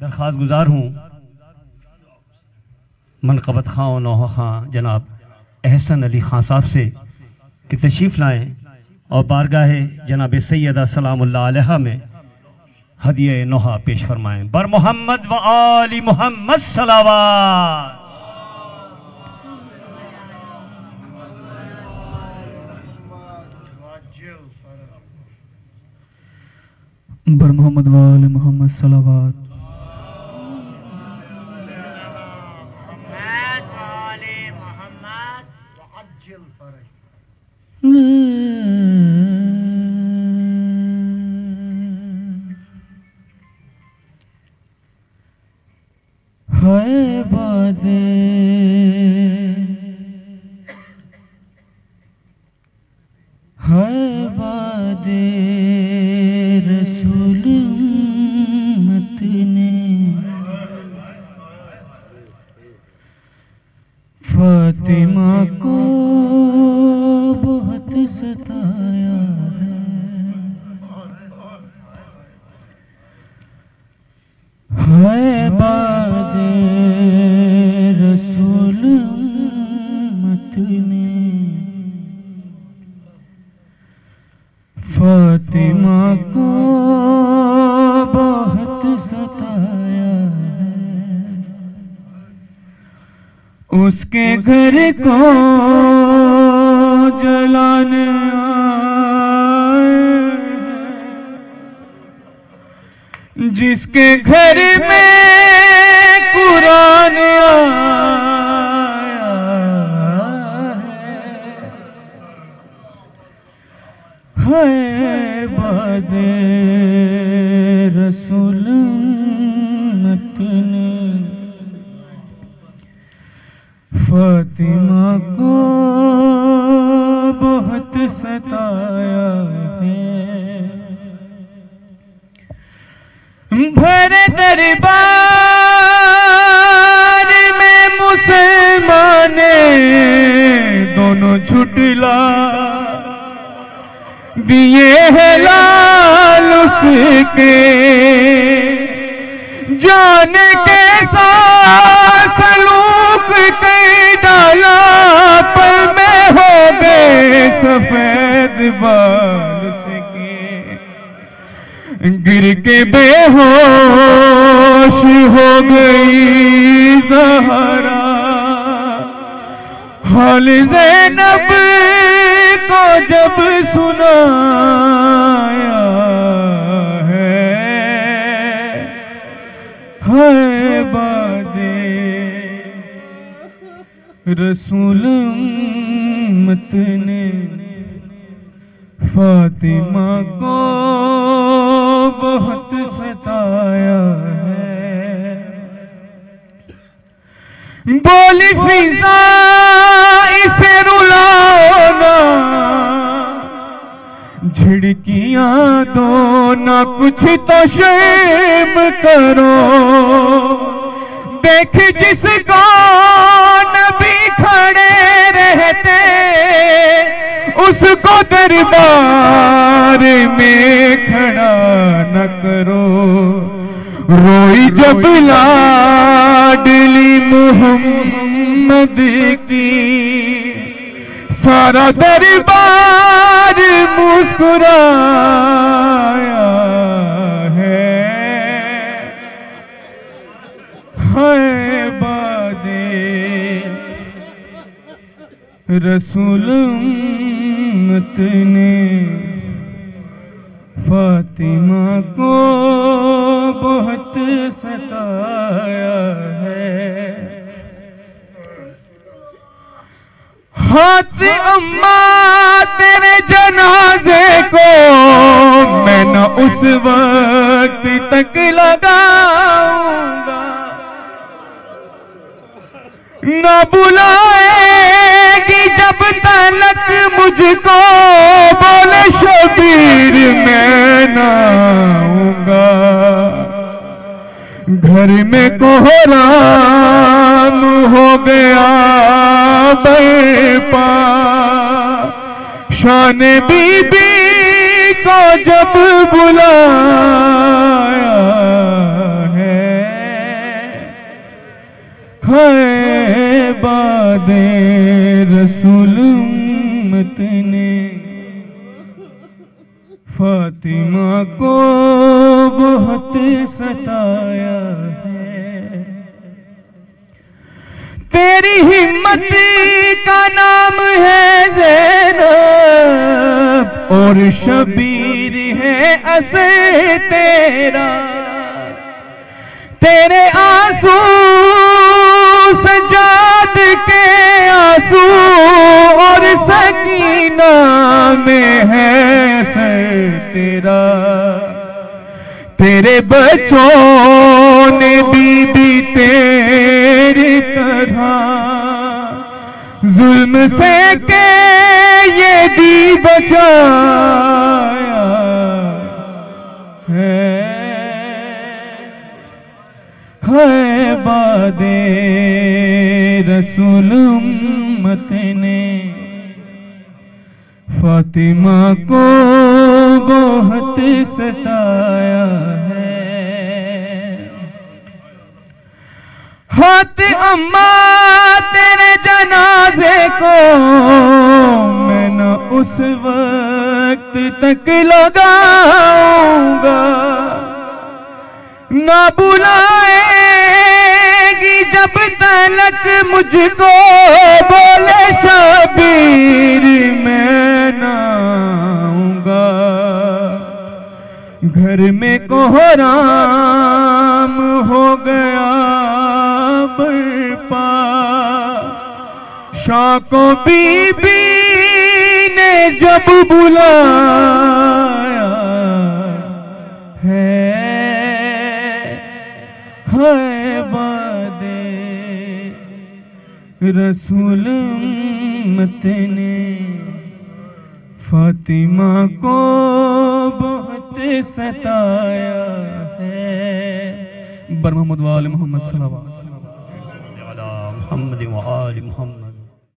दरख्वास्त गुजार हूँ मनक़बत खां और नौहा खां जनाब एहसन अली खां साहब से कि तशरीफ़ लाएँ और बारगाह जनाब सैयदा सलामुल्लाह अलैहा में हदिया नौहा पेश फरमाएँ। बर मोहम्मद व आली मोहम्मद सलावत। बर मोहम्मद व आली मोहम्मद सलावत। हाय बादे हाय बादे रसूल उम्मत ने फातिमा को बहुत सताया है बादे रसूल उम्मत ने फातिमा को बहुत सताया है। उसके घर को जलाने आए जिसके घर में कुरान आया है बादे रसूल उम्मत ने फातिमा को बहुत सताया है। भरे दरबार में मुसलमाने दोनों झुटला दिए हैं लाल उसके जान के साथ सलूक कर डाला पर में हो गए सफेद बाल गिर के बेहोश हो गई ज़हरा। हाल ज़ैनब को जब सुनाया है बादे रसूल उम्मत ने फातिमा को बहुत सताया है। बोली फिजा इसे रुलाओ ना झिड़कियां दो ना कुछ तो शर्म करो। देख जिसको नबी खड़े रहते उसको दरबार में खड़ा न करो। रोई जब लाडली मोहम्मद की सारा दरबार मुस्कुराया है बादे रसूल उम्मत ने फातिमा को बहुत सताया है। हाथ अम्मा तेरे जनाजे को मैं न उस वक्त तक लगाऊंगा न बुलाएगी जब तलक मुझको बोले शबीर मैं न आऊंगा। घर में कोहराम हो गया बरपा शान बीबी को जब बुलाया है बादे रसूल उम्मत ने फातिमा को बहुत सताया है। तेरी हिम्मत का नाम है ज़ैनब और शबीर है असर तेरा। तेरे आंसू सजाद के आंसू और सकीना में है सर तेरा। तेरे बच्चों ने बीबी तेरी तरह जुल्म से के ये दी बचाया है बादे रसूल उम्मत ने फातिमा को बहुत सताया है। हाथ अम्मा तेरे जनाजे को मैं न उस वक्त तक लगाऊंगा, ना बुलाएगी जब तक मुझको बोले शबीर मैं ना आऊंगा। घर में कोहराम हो गया बर्पा, शाकों बीबी ने जब बुलाया है बादे रसूल उम्मत ने फातिमा को बहुत सताया है। बर मोहम्मद व आले मोहम्मद सल्लल्लाहु अलैहि वसल्लम। मोहम्मद व आले मोहम्मद।